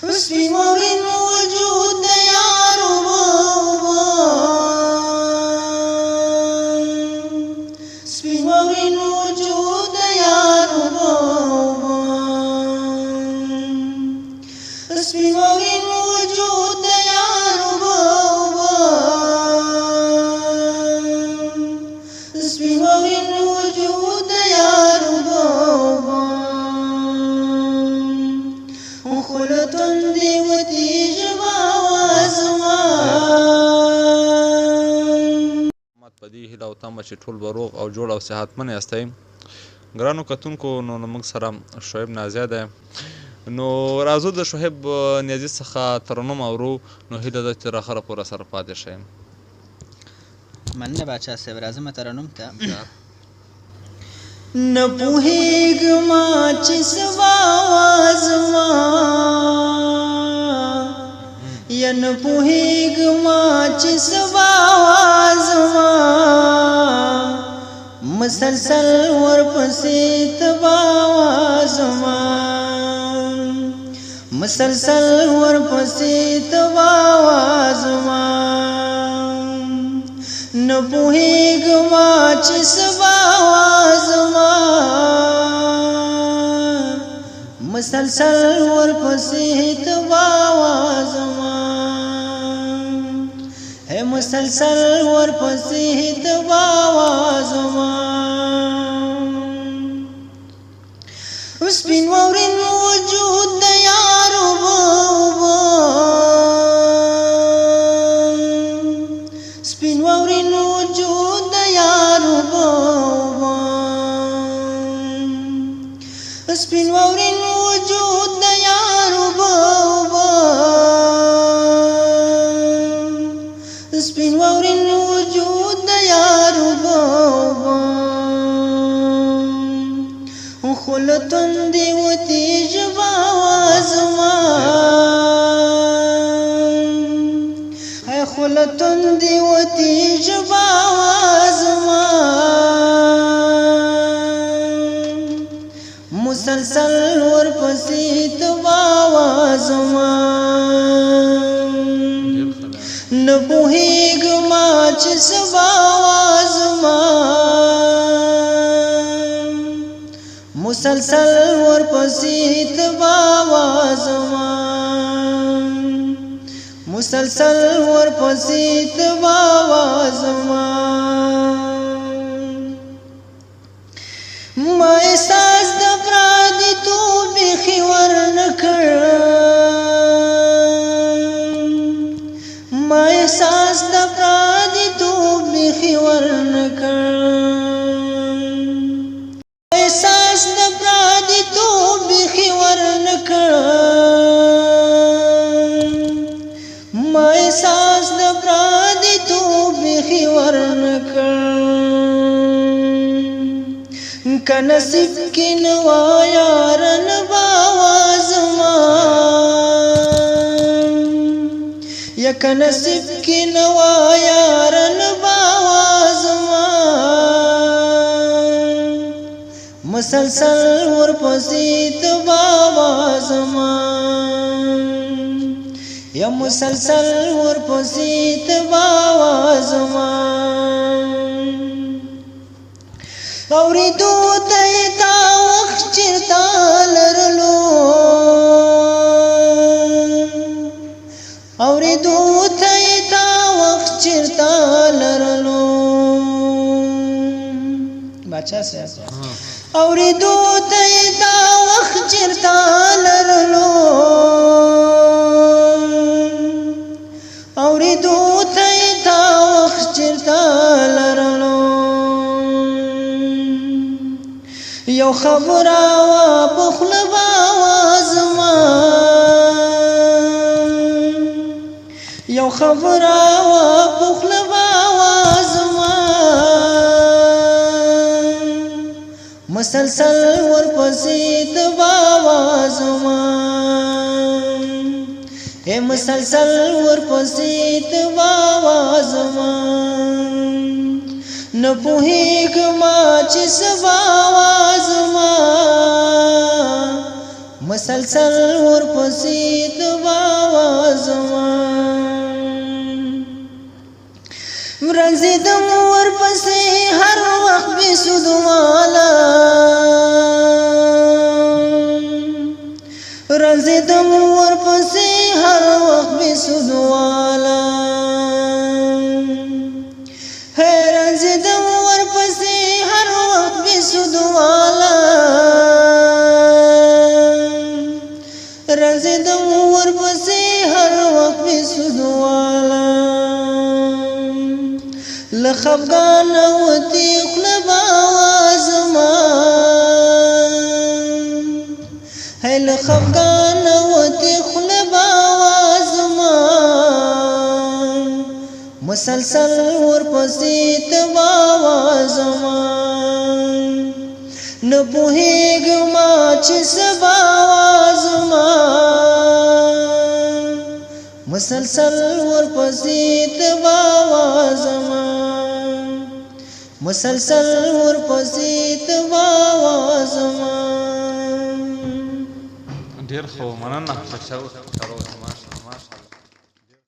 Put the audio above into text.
سپین واورین وجود د یارو سپین واورین وجود د یارو سپین واورین وجود د یارو سپین واورین وجود د یارو خلتون دی و تیج باوازما پدې هیله او تمه چې ټول به روغ او جوړ او صحتمن یاستئ. ګرانو کتونکو نو موږ سره شعیب نازیه دی. نو راځو د شعیب نیازي څخه ترنم اورو. نو هیله ده چې راخره پوره سره پاتې شئ. مننه باچا صاحب، راځم ترنم ته. نه پوهېږما چې سبا وازما یا نه پوهېږما چې سبا وازما مسلسل ورپسې تبا وازما مسلسل ورپسې تبا وازما نه پوهېږما چې سبا وازما مسلسل ورپسې تبا وازما ہے مسلسل ورپسې تبا وازما سپین واورین وجود د یارو سپین واورین وجود د یارو سپین واورین وجود د یارو سپین واورین وجود د یارو خلتون دی و تیج باوازما ای خلتون دی و تیج باوازما مسلسل ورپسې تبا وازما نه پوهېږما چې سبا وازما مسلسل ورپسې تبا وازما مسلسل ورپسې تبا وازما ما احساس د پردیتوب بیخي ورنکړ ما احساس د پردیتوب بیخي ورنکړ احساس د پردیتوب بیخي ورنکړ ما احساس د پردیتوب بیخي ورنکړ که نصیب کې نه وای یارن باوازما یا که نصیب کې نه وای یارن باوازما مسلسل ورپسې تبا وازما یا مسلسل ورپسې تبا وازما اورېدو ته یې دا وخت چېرته لرلو اورېدو ته یې دا وخت چېرته لرلو باچا صاحب اورېدو ته یې دا وخت چېرته لرلو اورېدو ته یې دا وخت چېرته لرلو یو خبره وه په خوله به وازما یو خبره وه په خوله به وازما مسلسل ورپسې تبا وازما اے مسلسل ورپسې تبا وازما نه پوهېږما چې سبا وازما مسلسل ورپسې رزیدم ورپسې هر وخت بې سود والا رزیدم ورپسې هر وخت بې سود والا رزیدم ورپسې هر وخت بې سود والا رزیدم ورپسې هر وخت بې سود والا له خفګانه وتې خوله به اواز زما له خفګانه وتې خوله به اواز زما مسلسل ورپسې ته به اواز زما نه پوهېږم چې څه به اواز زما مسلسل ورپسې ته به اواز زما مسلسل ورپسې ته به اواز زما ډېر ښه مننه